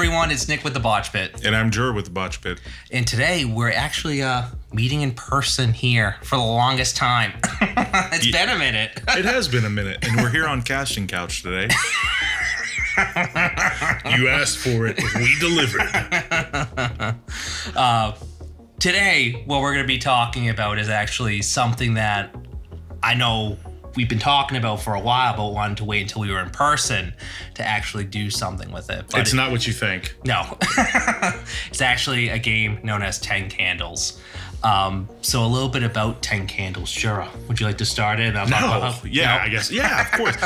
everyone, it's Nick with the Botch Pit. And I'm Jura with the Botch Pit. And today we're actually meeting in person here for the longest time. It's been a minute. It has been a minute, and we're here on Casting Couch today. You asked for it, we delivered. Today, what we're going to be talking about is actually something that I know we've been talking about for a while, but wanted to wait until we were in person to actually do something with it. But it's not what you think. No. It's actually a game known as 10 Candles. So a little bit about 10 Candles. Jura, would you like to start it? I guess. Yeah, of course.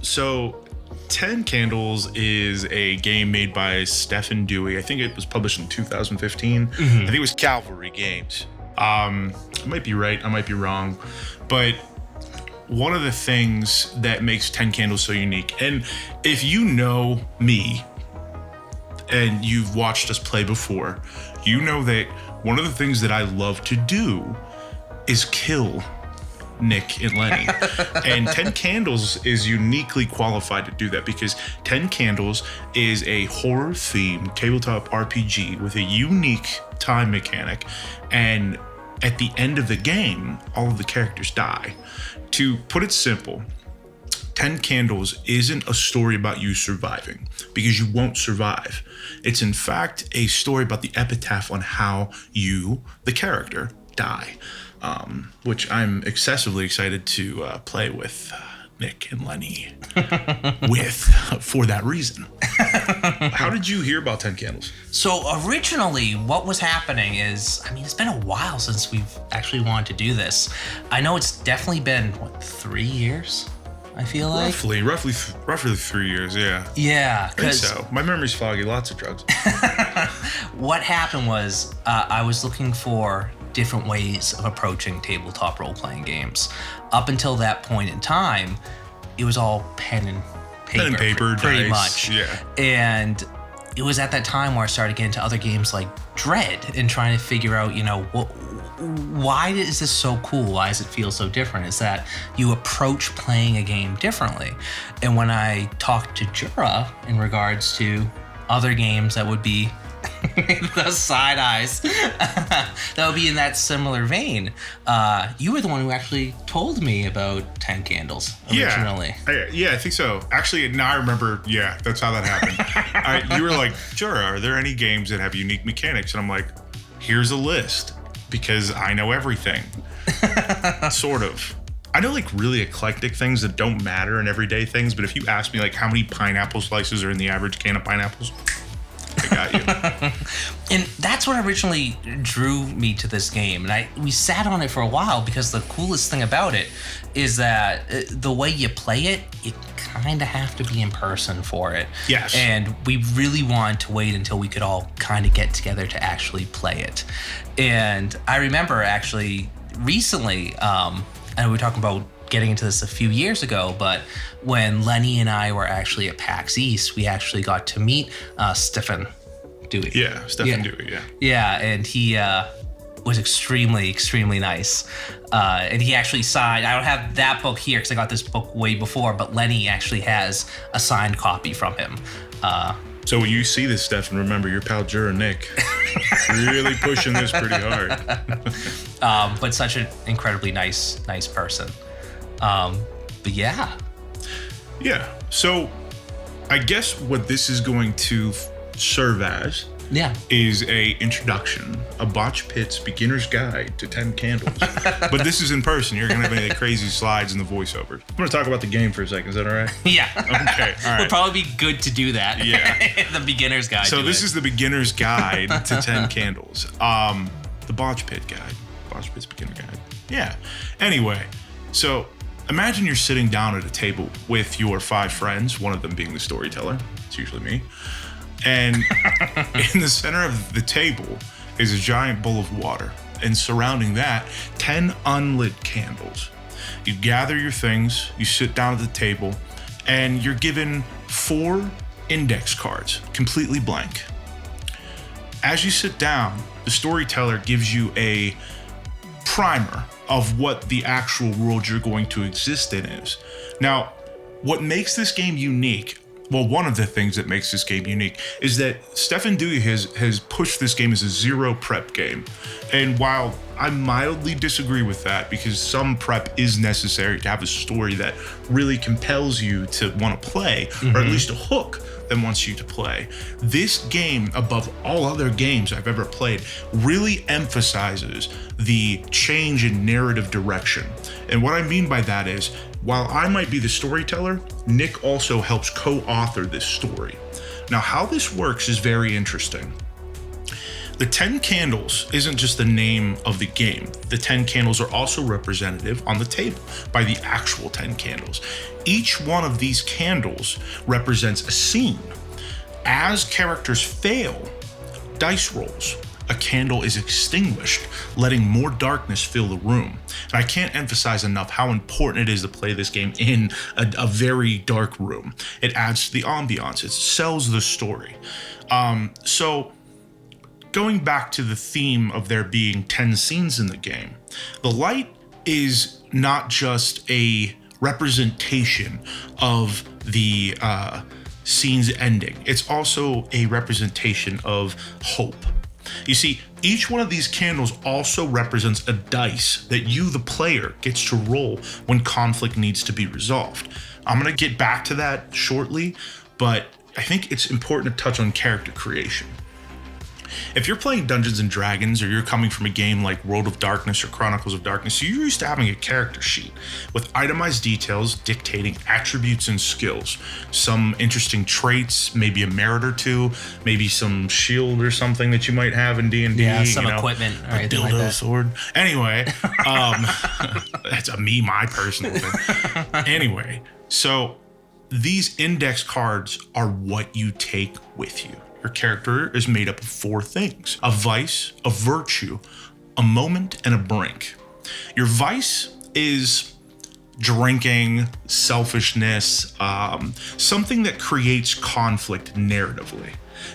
So 10 Candles is a game made by Stephen Dewey. I think it was published in 2015. I think it was Cavalry Games. I might be right, I might be wrong. But one of the things that makes 10 Candles so unique, and if you know me and you've watched us play before, you know that one of the things that I love to do is kill Nick and Lenny. And 10 Candles is uniquely qualified to do that because 10 Candles is a horror-themed tabletop RPG with a unique time mechanic. And at the end of the game, all of the characters die. To put it simple, 10 Candles isn't a story about you surviving because you won't survive. It's in fact a story about the epitaph on how you, the character, die. Which I'm excessively excited to play with Nick and Lenny for that reason. How did you hear about 10 Candles? So originally what was happening is, it's been a while since we've actually wanted to do this. I know it's definitely been, 3 years? I feel like? Roughly 3 years, yeah. Yeah. I think so. My memory's foggy, lots of drugs. What happened was I was looking for different ways of approaching tabletop role-playing games. Up until that point in time, it was all pen and paper pretty much. Yeah. And it was at that time where I started getting into other games like Dread and trying to figure out, why is this so cool? Why does it feel so different? Is that you approach playing a game differently. And when I talked to Jura in regards to other games that would be those side eyes that would be in that similar vein, you were the one who actually told me about 10 Candles originally. I think so. Actually, now I remember, that's how that happened. You were like, Jura, are there any games that have unique mechanics? And I'm like, here's a list because I know everything. Sort of. I know really eclectic things that don't matter and everyday things, but if you ask me how many pineapple slices are in the average can of pineapples, I got you. And that's what originally drew me to this game. And we sat on it for a while because the coolest thing about it is that the way you play it, you kind of have to be in person for it. Yes. And we really wanted to wait until we could all kind of get together to actually play it. And I remember actually recently, and we were talking about getting into this a few years ago, but when Lenny and I were actually at PAX East, we actually got to meet Stephen Dewey. Yeah, Stephen Dewey, yeah. Yeah, and he was extremely, extremely nice. And he actually signed, I don't have that book here because I got this book way before, but Lenny actually has a signed copy from him. So when you see this, Stephen, remember your pal Jura Nick really pushing this pretty hard. But such an incredibly nice person. But yeah. Yeah. So I guess what this is going to serve as is a introduction, a Botch Pit's beginner's guide to 10 Candles. But this is in person. You're going to have any crazy slides in the voiceovers. I'm going to talk about the game for a second. Is that all right? Yeah. Okay. All right. Would probably be good to do that. Yeah. The beginner's guide. So this is the beginner's guide to 10 Candles. The Botch Pit guide. Botch Pit's beginner guide. Yeah. Anyway, so imagine you're sitting down at a table with your 5 friends, one of them being the storyteller. It's usually me. And in the center of the table is a giant bowl of water. And surrounding that, 10 unlit candles. You gather your things, you sit down at the table, and you're given 4 index cards, completely blank. As you sit down, the storyteller gives you a primer of what the actual world you're going to exist in is. Now, what makes this game unique, well, one of the things that makes this game unique is that Stefan Dewey has pushed this game as a zero prep game. And while I mildly disagree with that, because some prep is necessary to have a story that really compels you to want to play, or at least a hook that wants you to play, this game, above all other games I've ever played, really emphasizes the change in narrative direction. And what I mean by that is, while I might be the storyteller, Nick also helps co-author this story. Now, how this works is very interesting. The 10 candles isn't just the name of the game. The 10 candles are also representative on the table by the actual 10 candles. Each one of these candles represents a scene. As characters fail dice rolls, a candle is extinguished, letting more darkness fill the room. And I can't emphasize enough how important it is to play this game in a very dark room. It adds to the ambiance. It sells the story. So going back to the theme of there being 10 scenes in the game, the light is not just a representation of the scene's ending. It's also a representation of hope. You see, each one of these candles also represents a dice that you, the player, gets to roll when conflict needs to be resolved. I'm going to get back to that shortly, but I think it's important to touch on character creation. If you're playing Dungeons and Dragons, or you're coming from a game like World of Darkness or Chronicles of Darkness, you're used to having a character sheet with itemized details dictating attributes and skills, some interesting traits, maybe a merit or two, maybe some shield or something that you might have in D&D. Yeah, some equipment or a dildo, like that. sword. Anyway, that's my personal thing. Anyway, so these index cards are what you take with you. Your character is made up of 4 things: a vice, a virtue, a moment, and a brink. Your vice is drinking, selfishness, something that creates conflict narratively.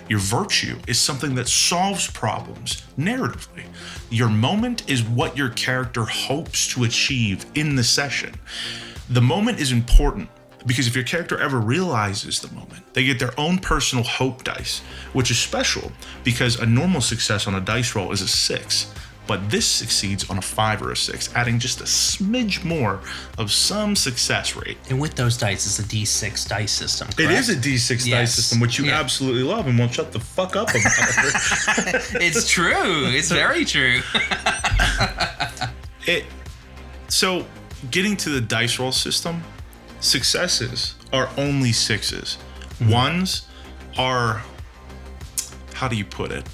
Your virtue is something that solves problems narratively. Your moment is what your character hopes to achieve in the session. The moment is important because if your character ever realizes the moment, they get their own personal hope dice, which is special because a normal success on a dice roll is a 6, but this succeeds on a 5 or a 6, adding just a smidge more of some success rate. And with those dice, it's a D6 dice system, correct? It is a D6 dice system, which you absolutely love and won't shut the fuck up about it. It's true. It's very true. So getting to the dice roll system, successes are only 6s. Ones are, how do you put it?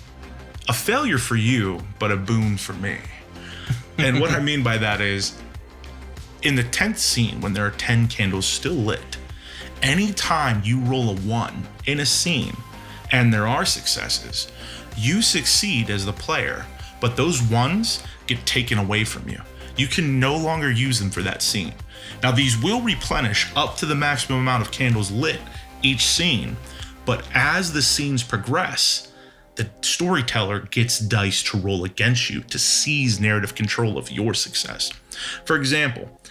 A failure for you, but a boon for me. And what I mean by that is, in the 10th scene, when there are 10 candles still lit, anytime you roll a 1 in a scene and there are successes, you succeed as the player, but those 1s get taken away from you. You can no longer use them for that scene. Now, these will replenish up to the maximum amount of candles lit each scene, but as the scenes progress, the storyteller gets dice to roll against you to seize narrative control of your success. For example,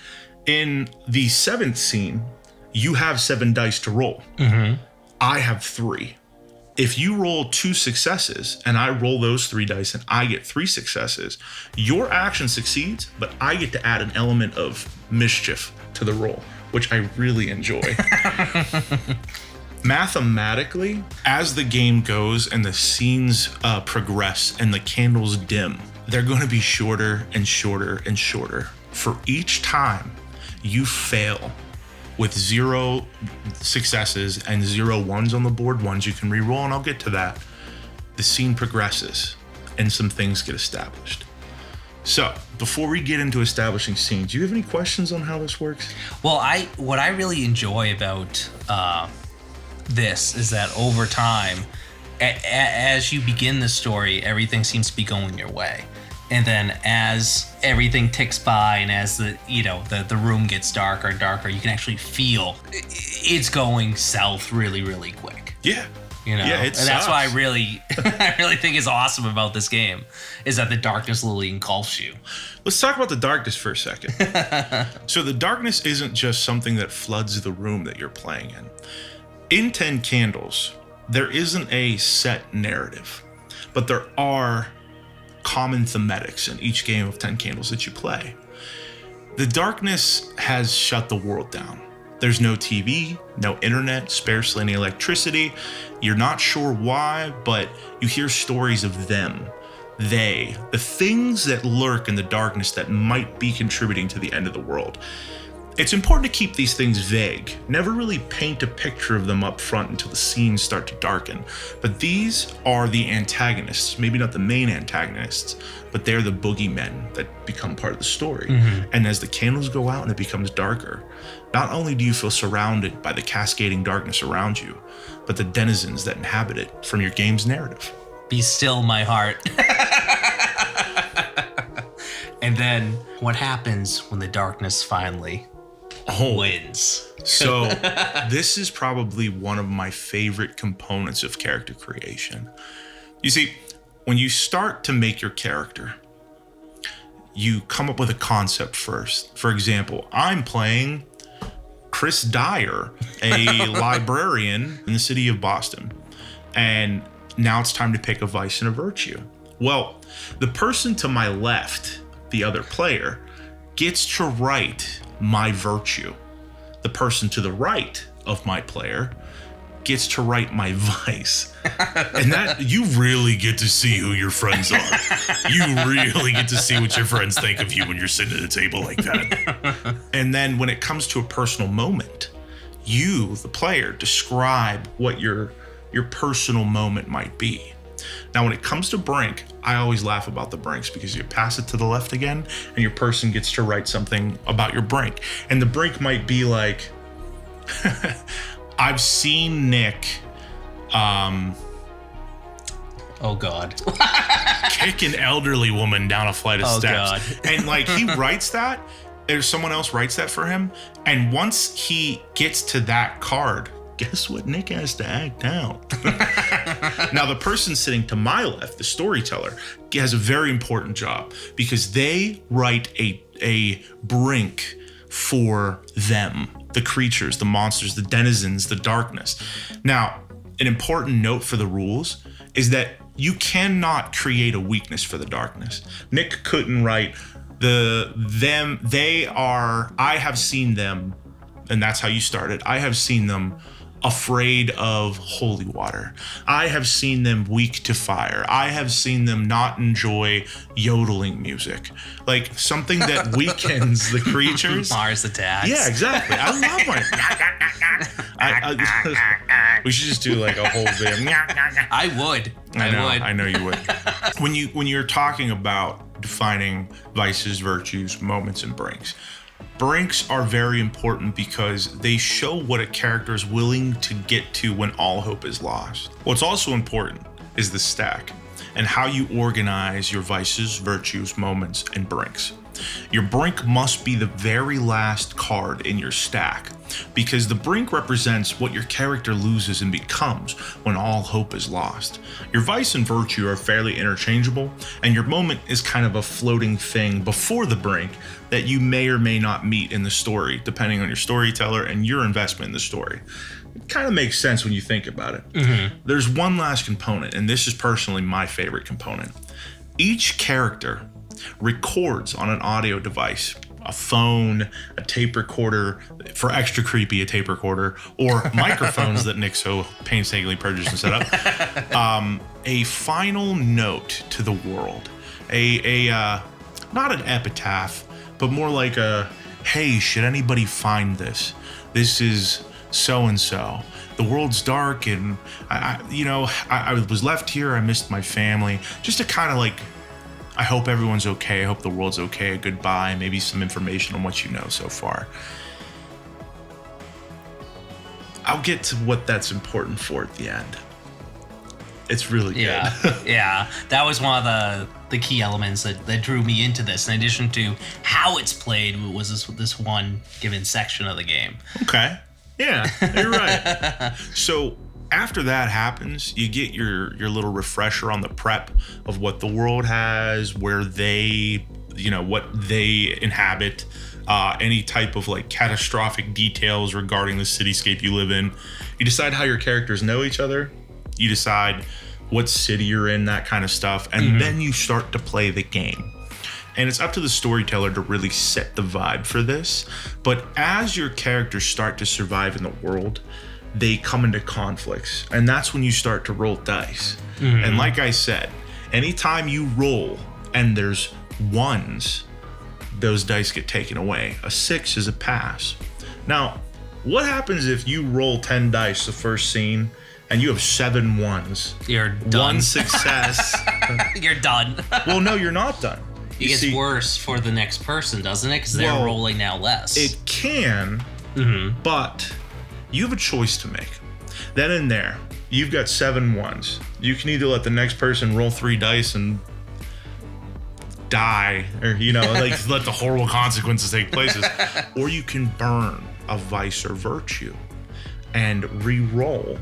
in the 7th scene, you have 7 dice to roll. I have 3. If you roll 2 successes and I roll those 3 dice and I get 3 successes, your action succeeds, but I get to add an element of mischief to the roll, which I really enjoy. Mathematically, as the game goes and the scenes progress and the candles dim, they're going to be shorter and shorter and shorter. For each time you fail with 0 successes and 0 1s on the board, 1s you can reroll, and I'll get to that, the scene progresses and some things get established. So, before we get into establishing scenes, do you have any questions on how this works? Well, what I really enjoy about this is that over time, as you begin the story, everything seems to be going your way. And then as everything ticks by and as the room gets darker and darker, you can actually feel it's going south really, really quick. Yeah. Yeah, and that's why I really think is awesome about this game is that the darkness literally engulfs you. Let's talk about the darkness for a second. So the darkness isn't just something that floods the room that you're playing in. In 10 Candles, there isn't a set narrative, but there are common thematics in each game of 10 Candles that you play. The darkness has shut the world down. There's no TV, no internet, scarcely any electricity. You're not sure why, but you hear stories of them, the things that lurk in the darkness that might be contributing to the end of the world. It's important to keep these things vague, never really paint a picture of them up front until the scenes start to darken. But these are the antagonists, maybe not the main antagonists, but they're the boogeymen that become part of the story. And as the candles go out and it becomes darker, not only do you feel surrounded by the cascading darkness around you, but the denizens that inhabit it from your game's narrative. Be still, my heart. And then what happens when the darkness finally wins? So this is probably one of my favorite components of character creation. You see, when you start to make your character, you come up with a concept first. For example, I'm playing Chris Dyer, a librarian in the city of Boston. And now it's time to pick a vice and a virtue. Well, the person to my left, the other player, gets to write my virtue. The person to the right of my player gets to write my vice. And that, you really get to see who your friends are. You really get to see what your friends think of you when you're sitting at a table like that. And then when it comes to a personal moment, you, the player, describe what your personal moment might be. Now, when it comes to Brink, I always laugh about the Brinks because you pass it to the left again and your person gets to write something about your Brink. And the Brink might be like, I've seen Nick, oh God, kick an elderly woman down a flight of steps. God. And like he writes that, there's someone else writes that for him. And once he gets to that card, guess what Nick has to act out? Now, the person sitting to my left, the storyteller, has a very important job because they write a Brink for them, the creatures, the monsters, the denizens, the darkness. Now, an important note for the rules is that you cannot create a weakness for the darkness. Nick couldn't write I have seen them, and that's how you start it. I have seen them afraid of holy water. I have seen them weak to fire. I have seen them not enjoy yodeling music. Like something that weakens the creatures. Mars attacks. Yeah, exactly. I love my. We should just do like a whole bit. I would. I know you would. When you're talking about defining vices, virtues, moments, and Brinks, Brinks are very important because they show what a character is willing to get to when all hope is lost. What's also important is the stack and how you organize your vices, virtues, moments, and Brinks. Your Brink must be the very last card in your stack because the Brink represents what your character loses and becomes when all hope is lost. Your vice and virtue are fairly interchangeable, and your moment is kind of a floating thing before the Brink that you may or may not meet in the story, depending on your storyteller and your investment in the story. It kind of makes sense when you think about it. There's one last component, and this is personally my favorite component. Each character records on an audio device, a phone, a tape recorder, for extra creepy, a tape recorder, or microphones that Nick so painstakingly purchased and set up, a final note to the world, not an epitaph, but more like a, hey, should anybody find this? This is so-and-so. The world's dark and I was left here. I missed my family. Just to kind of like, I hope everyone's okay. I hope the world's okay. Goodbye. Maybe some information on what you know so far. I'll get to what that's important for at the end. It's really good. Yeah. That was one of the key elements that drew me into this. In addition to how it's played, was this one given section of the game. Okay. Yeah, you're right. So after that happens, you get your little refresher on the prep of what the world has, where they, what they inhabit, any type of like catastrophic details regarding the cityscape you live in. You decide how your characters know each other. You decide what city you're in, that kind of stuff. And then you start to play the game. And it's up to the storyteller to really set the vibe for this. But as your characters start to survive in the world, they come into conflicts. And that's when you start to roll dice. And like I said, anytime you roll and there's ones, those dice get taken away. A 6 is a pass. Now, what happens if you roll 10 dice the first scene and you have 7 ones? You're done. 1 success. You're done. Well, no, you're not done. It gets worse for the next person, doesn't it? Because they're rolling now less. It can, but you have a choice to make. Then and there, you've got 7 ones. You can either let the next person roll 3 dice and die, or like let the horrible consequences take place, or you can burn a vice or virtue and re-roll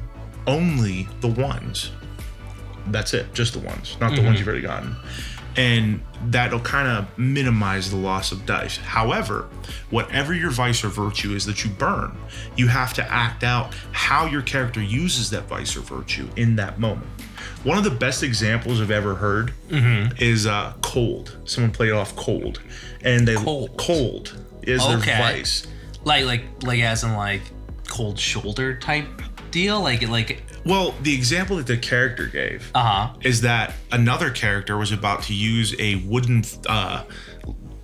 only the ones. That's it, just the ones, not the ones you've already gotten. And that'll kind of minimize the loss of dice. However, whatever your vice or virtue is that you burn, you have to act out how your character uses that vice or virtue in that moment. One of the best examples I've ever heard is cold. Someone played off cold, and they cold is their vice. Like as in like cold shoulder type deal, like. Well, the example that the character gave is that another character was about to use a wooden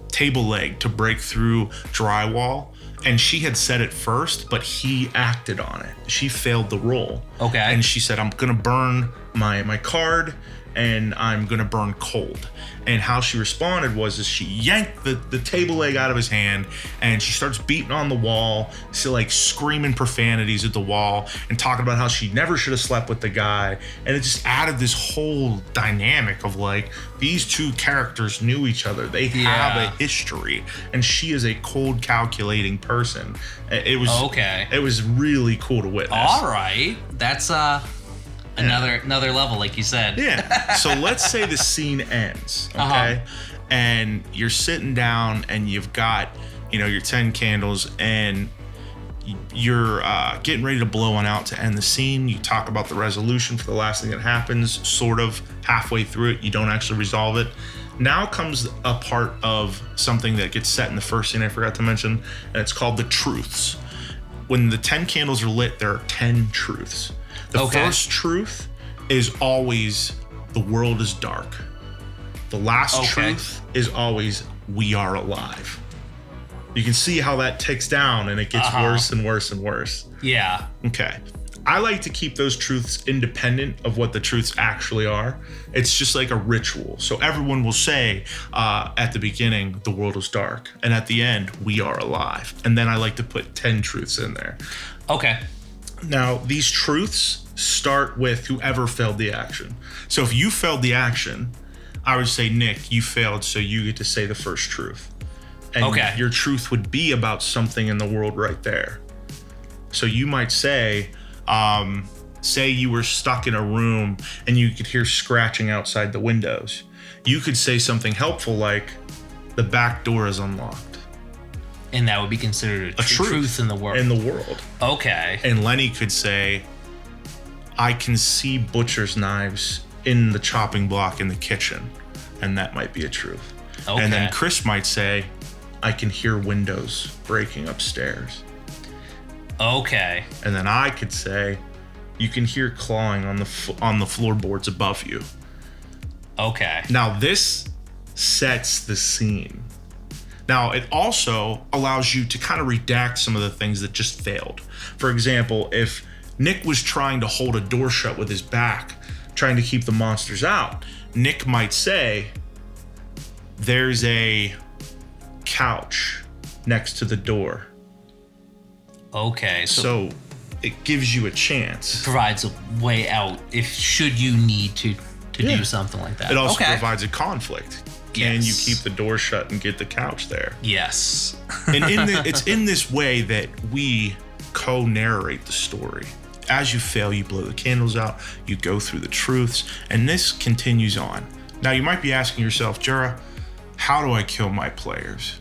table leg to break through drywall, and she had said it first, but he acted on it. She failed the roll. Okay. And she said, I'm going to burn my card, and I'm going to burn cold. And how she responded was she yanked the table leg out of his hand, and she starts beating on the wall, so like screaming profanities at the wall and talking about how she never should have slept with the guy. And it just added this whole dynamic of like, these two characters knew each other. They have a history, and she is a cold, calculating person. It was really cool to witness. All right. That's another level, like you said. Yeah. So let's say the scene ends, okay? And you're sitting down and you've got, your 10 candles, and you're getting ready to blow one out to end the scene. You talk about the resolution for the last thing that happens, sort of halfway through it. You don't actually resolve it. Now comes a part of something that gets set in the first scene I forgot to mention, and it's called the truths. When the 10 candles are lit, there are 10 truths. The first truth is always the world is dark. The last truth is always we are alive. You can see how that ticks down, and it gets worse and worse and worse. Yeah. Okay. I like to keep those truths independent of what the truths actually are. It's just like a ritual. So everyone will say at the beginning, the world is dark. And at the end, we are alive. And then I like to put 10 truths in there. Okay. Now, these truths start with whoever failed the action. So if you failed the action, I would say, Nick, you failed, so you get to say the first truth. And your truth would be about something in the world right there. So you might say, say you were stuck in a room and you could hear scratching outside the windows. You could say something helpful like, the back door is unlocked. And that would be considered a truth in the world. Okay. And Lenny could say, I can see butcher's knives in the chopping block in the kitchen. And that might be a truth. Okay. And then Chris might say, I can hear windows breaking upstairs. Okay. And then I could say, you can hear clawing on the floorboards above you. Okay. Now this sets the scene. Now, it also allows you to kind of redact some of the things that just failed. For example, if Nick was trying to hold a door shut with his back, trying to keep the monsters out, Nick might say, there's a couch next to the door. Okay. So it gives you a chance. Provides a way out should you need to do something like that. It also provides a conflict. Can you keep the door shut and get the couch there? Yes. And it's in this way that we co-narrate the story. As you fail, you blow the candles out, you go through the truths, and this continues on. Now, you might be asking yourself, Jura, how do I kill my players?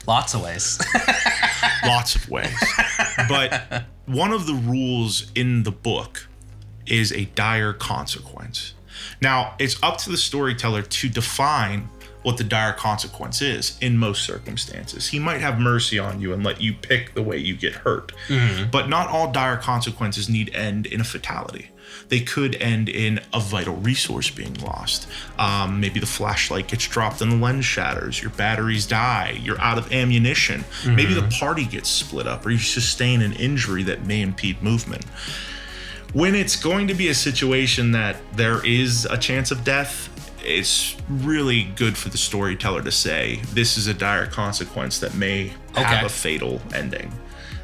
Lots of ways. Lots of ways. But one of the rules in the book is a dire consequence. Now, it's up to the storyteller to define what the dire consequence is in most circumstances. He might have mercy on you and let you pick the way you get hurt. But not all dire consequences need end in a fatality. They could end in a vital resource being lost. Maybe the flashlight gets dropped and the lens shatters. Your batteries die. You're out of ammunition. Maybe the party gets split up, or you sustain an injury that may impede movement. When it's going to be a situation that there is a chance of death, it's really good for the storyteller to say, this is a dire consequence that may have a fatal ending.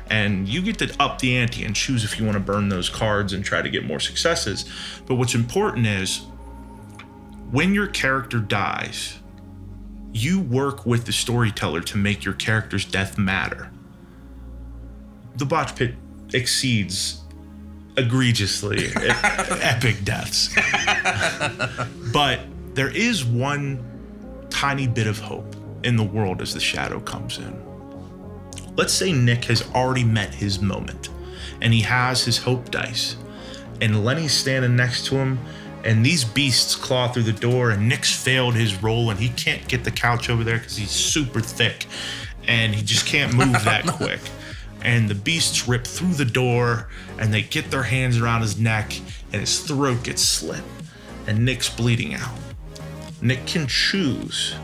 And you get to up the ante and choose if you want to burn those cards and try to get more successes. But what's important is, when your character dies, you work with the storyteller to make your character's death matter. The Botch Pit exceeds egregiously epic deaths. But there is one tiny bit of hope in the world as the shadow comes in. Let's say Nick has already met his moment and he has his hope dice, and Lenny's standing next to him, and these beasts claw through the door, and Nick's failed his roll and he can't get the couch over there because he's super thick and he just can't move that quick. And the beasts rip through the door and they get their hands around his neck and his throat gets slit and Nick's bleeding out. Nick can choose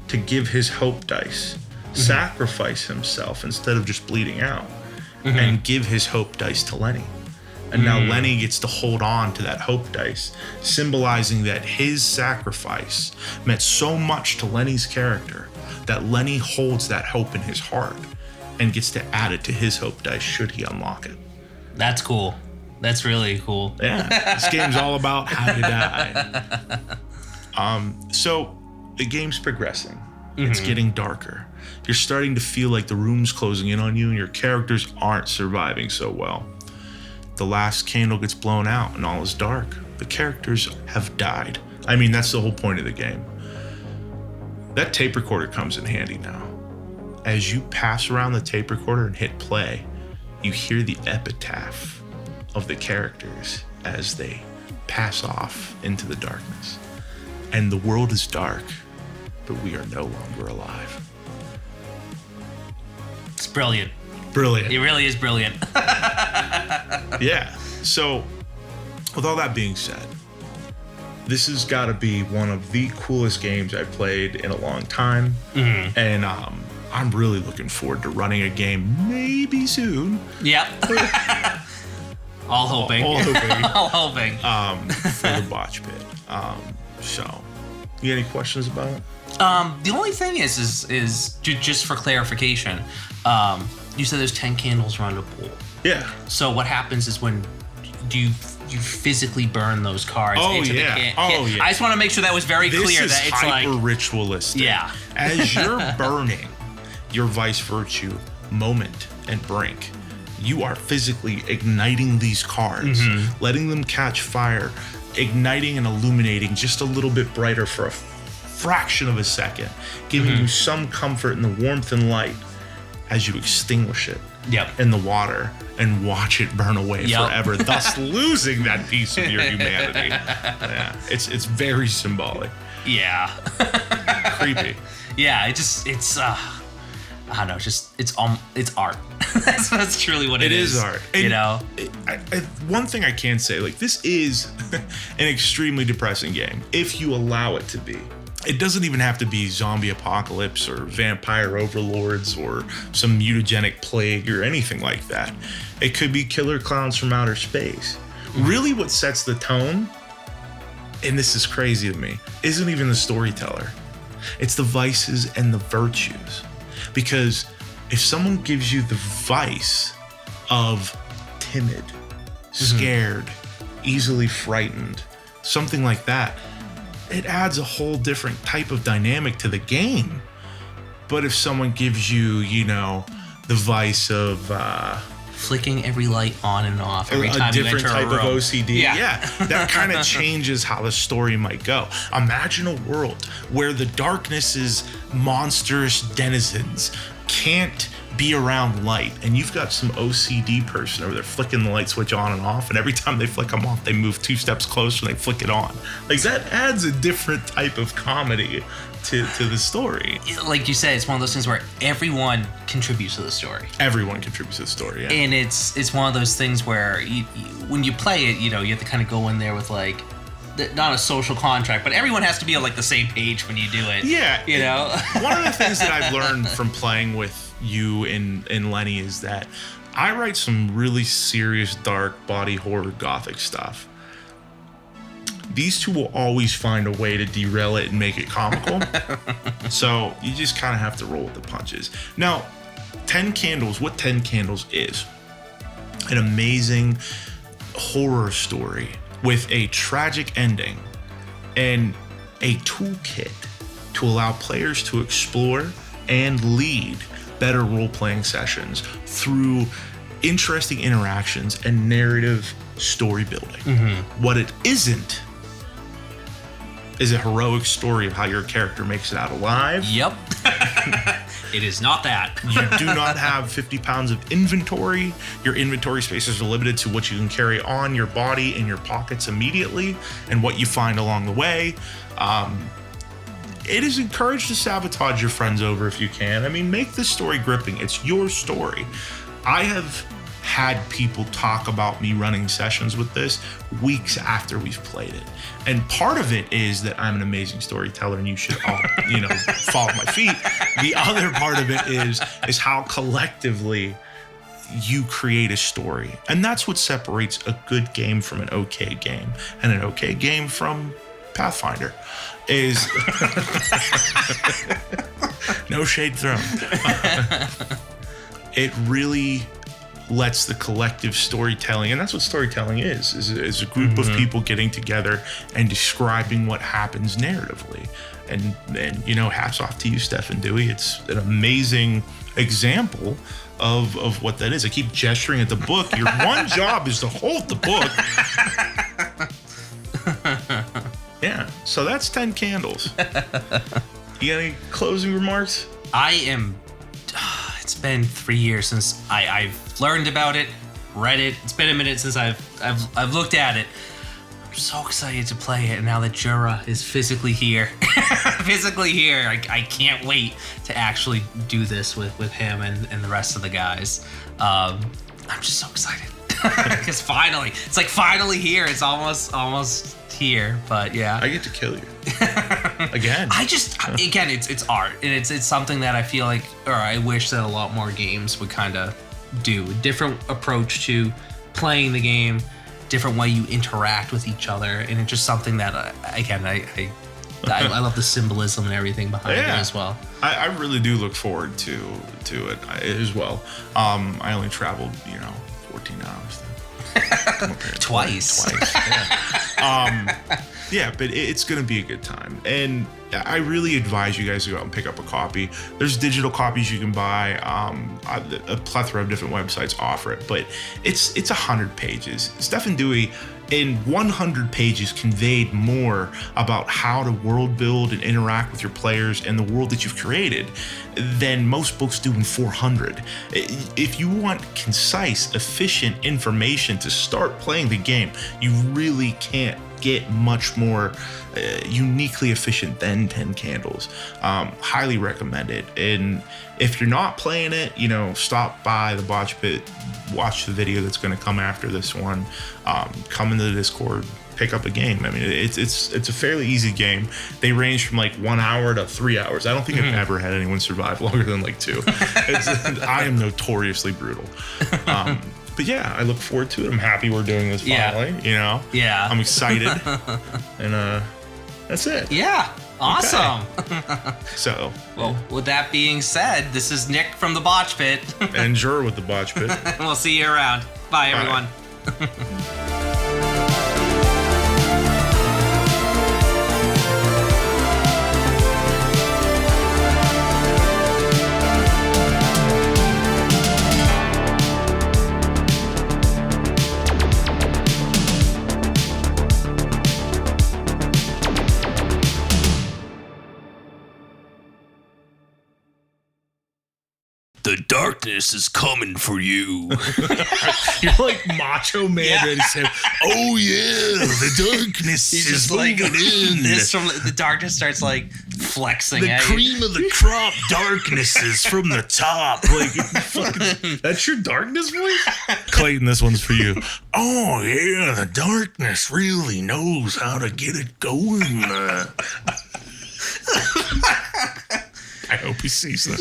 to give his hope dice, sacrifice himself instead of just bleeding out, and give his hope dice to Lenny. And now Lenny gets to hold on to that hope dice, symbolizing that his sacrifice meant so much to Lenny's character that Lenny holds that hope in his heart and gets to add it to his hope dice should he unlock it. That's cool. That's really cool. Yeah, this game's all about how you die. So the game's progressing. It's getting darker. You're starting to feel like the room's closing in on you and your characters aren't surviving so well. The last candle gets blown out and all is dark. The characters have died. I mean, that's the whole point of the game. That tape recorder comes in handy now. As you pass around the tape recorder and hit play, you hear the epitaph of the characters as they pass off into the darkness. And the world is dark, but we are no longer alive. It's brilliant. Brilliant. It really is brilliant. Yeah. So, with all that being said, this has got to be one of the coolest games I've played in a long time. And I'm really looking forward to running a game maybe soon. Yep. All hoping. All hoping. All hoping. For the Botch Pit. So, you got any questions about it? The only thing is just for clarification, you said there's 10 candles around a pool. Yeah. So what happens is when you physically burn those cards into the can? Yeah. I just want to make sure that was very clear that it's like ritualistic. Yeah. As you're burning your Vice Virtue, Moment, and Brink, you are physically igniting these cards, letting them catch fire, igniting and illuminating just a little bit brighter for a fraction of a second, giving you some comfort in the warmth and light as you extinguish it in the water and watch it burn away forever, thus losing that piece of your humanity. Yeah, it's very symbolic. Yeah. Creepy. Yeah, I don't know, it's art. that's truly what it is. It is art. And you know? One thing I can say, like, this is an extremely depressing game, if you allow it to be. It doesn't even have to be zombie apocalypse or vampire overlords or some mutagenic plague or anything like that. It could be killer clowns from outer space. Really what sets the tone, and this is crazy to me, isn't even the storyteller. It's the vices and the virtues. Because if someone gives you the vice of timid, scared, easily frightened, something like that, it adds a whole different type of dynamic to the game. But if someone gives you, the vice of flicking every light on and off every time a different you enter type a room. of OCD. Yeah, that kind of changes how the story might go. Imagine a world where the darkness's monstrous denizens can't be around light, and you've got some OCD person over there flicking the light switch on and off, and every time they flick them off, they move 2 steps closer and they flick it on. Like, that adds a different type of comedy to the story. Like you said, it's one of those things where everyone contributes to the story. Everyone contributes to the story, yeah. And it's one of those things where when you play it, you have to kind of go in there with like, not a social contract, but everyone has to be on like the same page when you do it. Yeah. One of the things that I've learned from playing with you and Lenny is that I write some really serious, dark, body horror, gothic stuff. These two will always find a way to derail it and make it comical. So you just kind of have to roll with the punches. Now, 10 Candles, what 10 Candles is, an amazing horror story with a tragic ending and a toolkit to allow players to explore and lead better role-playing sessions through interesting interactions and narrative story building. What it isn't is a heroic story of how your character makes it out alive. Yep. It is not that. You do not have 50 pounds of inventory. Your inventory spaces are limited to what you can carry on your body and your pockets immediately and what you find along the way. It is encouraged to sabotage your friends over if you can. I mean, make the story gripping. It's your story. I have had people talk about me running sessions with this weeks after we've played it. And part of it is that I'm an amazing storyteller and you should all, fall at my feet. The other part of it is how collectively you create a story. And that's what separates a good game from an okay game, and an okay game from Pathfinder is no shade thrown. It really lets the collective storytelling, and that's what storytelling is a group of people getting together and describing what happens narratively. And hats off to you, Stefan Dewey. It's an amazing example of what that is. I keep gesturing at the book. Your one job is to hold the book. Yeah, so that's 10 Candles. You got any closing remarks? It's been 3 years since I've learned about it, read it. It's been a minute since I've looked at it. I'm so excited to play it, and now that Jura is physically here, I can't wait to actually do this with him and the rest of the guys. I'm just so excited because finally, it's like finally here. It's almost here, but yeah. I get to kill you again. Again, it's art, and it's something that I feel like, or I wish that a lot more games would kind of do. A different approach to playing the game, different way you interact with each other, and it's just something that I love the symbolism and everything behind it as well. I really do look forward to it as well. I only traveled 14 hours. Twice. Yeah, but it's going to be a good time. And I really advise you guys to go out and pick up a copy. There's digital copies you can buy. A plethora of different websites offer it, but it's 100 pages. Stefan Dewey, in 100 pages, conveyed more about how to world build and interact with your players and the world that you've created than most books do in 400. If you want concise, efficient information to start playing the game, you really can't get much more uniquely efficient than 10 Candles. Highly recommend it. And if you're not playing it, stop by the Botch Pit, watch the video that's going to come after this one, come into the Discord, pick up a game. I mean, it's a fairly easy game. They range from like 1 hour to 3 hours. I don't think I've ever had anyone survive longer than like 2. I am notoriously brutal. But yeah, I look forward to it. I'm happy we're doing this finally. Yeah. I'm excited. And that's it. Yeah. Awesome. Okay. So, well, with that being said, this is Nick from the Botch Pit. And Jura with the Botch Pit. We'll see you around. Bye, everyone. The darkness is coming for you. You're like Macho Man. Yeah. Ready to say, oh yeah, the darkness He's is just like moving in. this from the darkness starts like flexing. The at cream of the crop darkness is from the top. Like fucking, that's your darkness voice? Clayton, this one's for you. Oh yeah, the darkness really knows how to get it going. I hope he sees this.